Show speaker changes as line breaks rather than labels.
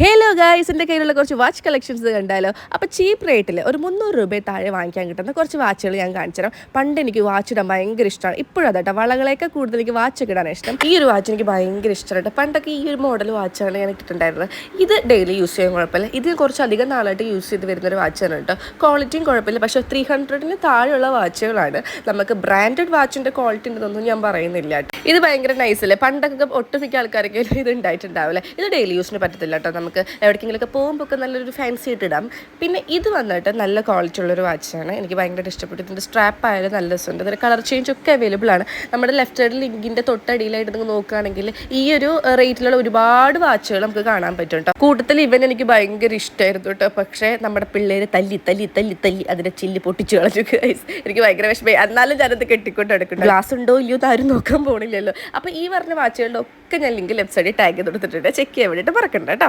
Hello guys, എൻ്റെ കയ്യിലുള്ള കുറച്ച് വാച്ച് കളക്ഷൻസ് കണ്ടാലോ. അപ്പോൾ ചീപ്പ് റേറ്റിൽ ഒരു 300 രൂപ താഴെ വാങ്ങിക്കാൻ കിട്ടുന്ന കുറച്ച് വാച്ചുകൾ ഞാൻ കാണിച്ചു തരാം. പണ്ട് എനിക്ക് വാച്ച് ഇടാൻ ഭയങ്കര ഇഷ്ടമാണ്. ഇപ്പോഴും അതാട്ടോ, വളകളെയൊക്കെ കൂടുതൽ എനിക്ക് വാച്ച് ഇടാനാണ് ഇഷ്ടം. ഈ ഒരു വാച്ച് എനിക്ക് ഭയങ്കര ഇഷ്ടമാണ്. പണ്ടൊക്കെ ഈ ഒരു മോഡൽ വാച്ചാണ് ഞാൻ ഇട്ടിട്ടുണ്ടായിരുന്നത്. ഇത് ഡെയിലി യൂസ് ചെയ്യാൻ കുഴപ്പമില്ല. ഇത് കുറച്ചധികം നാളായിട്ട് യൂസ് ചെയ്ത് വരുന്നൊരു വാച്ചാണ് കേട്ടോ. ക്വാളിറ്റിയും കുഴപ്പമില്ല, പക്ഷേ 300-ന് താഴെയുള്ള വാച്ചുകളാണ്. നമുക്ക് ബ്രാൻഡഡ് വാച്ചിൻ്റെ ക്വാളിറ്റി ഉണ്ടെന്നൊന്നും ഞാൻ പറയുന്നില്ല. ഇത് ഭയങ്കര നൈസല്ലേ. പണ്ടൊക്കെ ഒട്ടുമിക്ക ആൾക്കാരൊക്കെ ഇത് ഉണ്ടായിട്ടുണ്ടാവില്ല. ഇത് ഡെയിലി യൂസിന് പറ്റത്തില്ല കേട്ടോ. നമുക്ക് എവിടേക്കെങ്കിലുമൊക്കെ പോകുമ്പോൾ ഒക്കെ നല്ലൊരു ഫാൻസി ആയിട്ട് ഇടാം. പിന്നെ ഇത് വന്നിട്ട് നല്ല ക്വാളിറ്റി ഉള്ളൊരു വാച്ചാണ്. എനിക്ക് ഭയങ്കര ഇഷ്ടപ്പെട്ടു. ഇതിൻ്റെ സ്ട്രാപ്പ് ആയാലും നല്ല രസമുണ്ട്. ഇതിൻ്റെ കളർ ചേഞ്ച് ഒക്കെ അവൈലബിൾ ആണ്. നമ്മുടെ ലെഫ്റ്റ് സൈഡിൽ ലിങ്കിൻ്റെ തൊട്ടടിയിലായിട്ട് നിങ്ങൾ നോക്കുകയാണെങ്കിൽ ഈ ഒരു റേറ്റിലുള്ള ഒരുപാട് വാച്ചുകൾ നമുക്ക് കാണാൻ പറ്റും കേട്ടോ. കൂട്ടത്തിൽ ഇവൻ എനിക്ക് ഭയങ്കര ഇഷ്ടമായിരുന്നു കേട്ടോ. പക്ഷേ നമ്മുടെ പിള്ളേർ തല്ലി തല്ലി തല്ലി തല്ലി അതിൻ്റെ ചില്ല് പൊട്ടിച്ചു കളഞ്ഞു. എനിക്ക് ഭയങ്കര വിഷമമായി. എന്നാലും ഞാനത് കെട്ടിക്കൊണ്ട് എടുക്കണം. ഗ്ലാസ് ഉണ്ടോ ഇല്ലയോ ആരും നോക്കാൻ പോകണില്ലല്ലോ. അപ്പോൾ ഈ പറഞ്ഞ വാച്ചുകളുടെ ഒക്കെ ഞാൻ ലിങ്ക് ലെഫ്റ്റ് സൈഡിൽ ടാഗ് ചെയ്ത് കൊടുത്തിട്ടുണ്ട്. ചെക്ക് ചെയ്യാൻ വേണ്ടിയിട്ട് മറക്കണ്ട കേട്ടോ.